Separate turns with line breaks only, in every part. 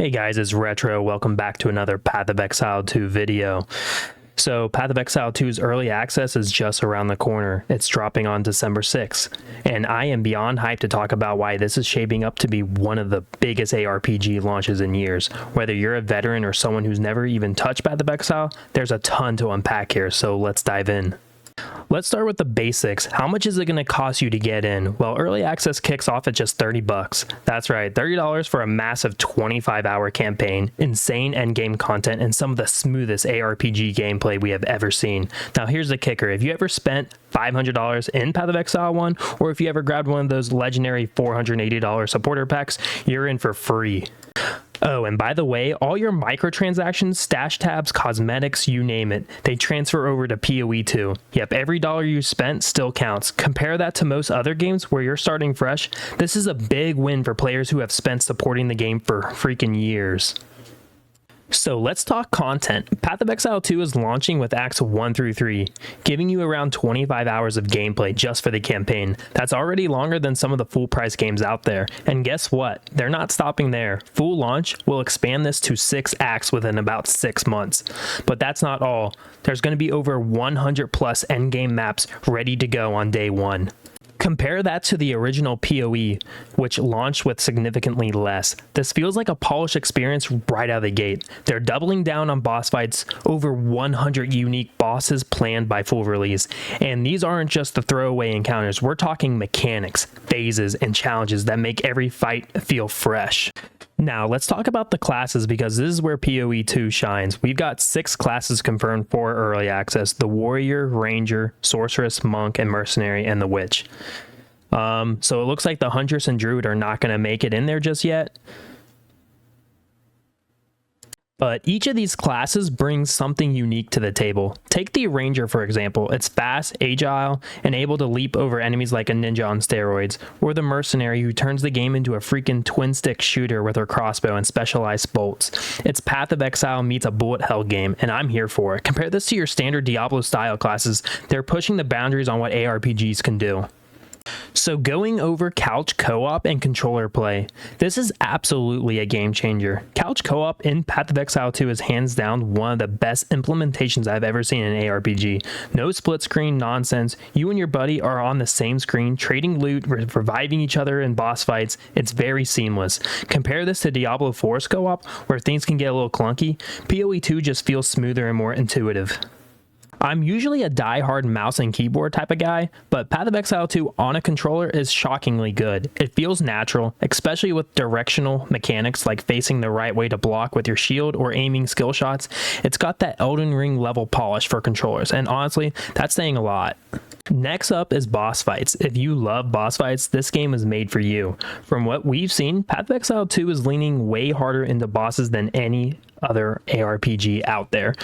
Hey guys, it's Retro. Welcome back to another Path of Exile 2 video. So Path of Exile 2's early access is just around the corner. It's dropping on December 6th. And I am beyond hyped to talk about why this is shaping up to be one of the biggest ARPG launches in years. Whether you're a veteran or someone who's never even touched Path of Exile, there's a ton to unpack here, so let's dive in. Let's start with the basics. How much is it going to cost you to get in? Well, early access kicks off at just $30. That's right, $30 for a massive 25-hour campaign, insane endgame content, and some of the smoothest ARPG gameplay we have ever seen. Now here's the kicker. If you ever spent $500 in Path of Exile 1, or if you ever grabbed one of those legendary $480 supporter packs, you're in for free. Oh, and by the way, all your microtransactions, stash tabs, cosmetics, you name it, they transfer over to PoE too. Yep, every dollar you spent still counts. Compare that to most other games where you're starting fresh. This is a big win for players who have spent supporting the game for freaking years. So let's talk content. Path of Exile 2 is launching with Acts 1 through 3, giving you around 25 hours of gameplay just for the campaign. That's already longer than some of the full price games out there. And guess what? They're not stopping there. Full launch will expand this to 6 acts within about 6 months. But that's not all. There's going to be over 100 plus endgame maps ready to go on day 1. Compare that to the original PoE, which launched with significantly less. This feels like a polished experience right out of the gate. They're doubling down on boss fights, over 100 unique bosses planned by full release. And these aren't just the throwaway encounters, we're talking mechanics, phases, and challenges that make every fight feel fresh. Now, let's talk about the classes because this is where PoE 2 shines. We've got 6 classes confirmed for early access: the Warrior, Ranger, Sorceress, Monk, and Mercenary, and the Witch. So it looks like the Huntress and Druid are not going to make it in there just yet. But each of these classes brings something unique to the table. Take the Ranger, for example. It's fast, agile, and able to leap over enemies like a ninja on steroids. Or the Mercenary, who turns the game into a freaking twin-stick shooter with her crossbow and specialized bolts. It's Path of Exile meets a bullet hell game, and I'm here for it. Compare this to your standard Diablo-style classes. They're pushing the boundaries on what ARPGs can do. So going over couch co-op and controller play, this is absolutely a game changer. Couch co-op in Path of Exile 2 is hands down one of the best implementations I've ever seen in an ARPG. No split screen nonsense. You and your buddy are on the same screen, trading loot, reviving each other in boss fights. It's very seamless. Compare this to Diablo 4's co-op, where things can get a little clunky. PoE 2 just feels smoother and more intuitive. I'm usually a die-hard mouse and keyboard type of guy, but Path of Exile 2 on a controller is shockingly good. It feels natural, especially with directional mechanics like facing the right way to block with your shield or aiming skill shots. It's got that Elden Ring level polish for controllers, and honestly, that's saying a lot. Next up is boss fights. If you love boss fights, this game is made for you. From what we've seen, Path of Exile 2 is leaning way harder into bosses than any other ARPG out there.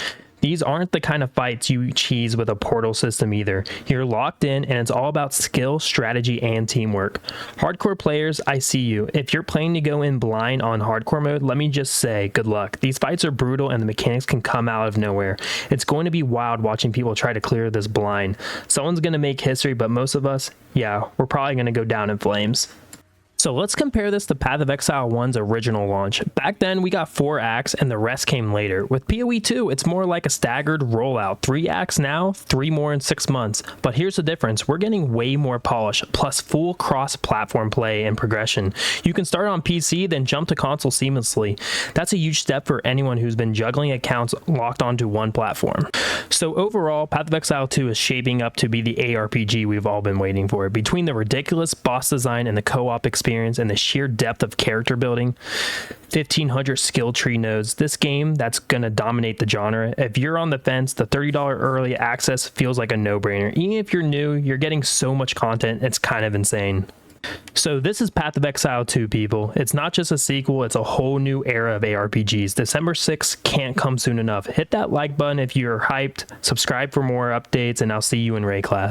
These aren't the kind of fights you cheese with a portal system either. You're locked in and it's all about skill, strategy, and teamwork. Hardcore players, I see you. If you're planning to go in blind on hardcore mode, let me just say, good luck. These fights are brutal and the mechanics can come out of nowhere. It's going to be wild watching people try to clear this blind. Someone's going to make history, but most of us, yeah, we're probably going to go down in flames. So let's compare this to Path of Exile 1's original launch. Back then, we got 4 acts and the rest came later. With PoE 2, it's more like a staggered rollout. 3 acts now, 3 more in 6 months. But here's the difference. We're getting way more polish, plus full cross-platform play and progression. You can start on PC, then jump to console seamlessly. That's a huge step for anyone who's been juggling accounts locked onto one platform. So overall, Path of Exile 2 is shaping up to be the ARPG we've all been waiting for. Between the ridiculous boss design and the co-op experience, and the sheer depth of character building, 1,500 skill tree nodes, this game that's gonna dominate the genre. If you're on the fence, the $30 early access feels like a no-brainer. Even if you're new, you're getting so much content, it's kind of insane. So this is Path of Exile 2, people. It's not just a sequel, it's a whole new era of ARPGs. December 6th can't come soon enough. Hit that like button if you're hyped, subscribe for more updates, and I'll see you in Ray class.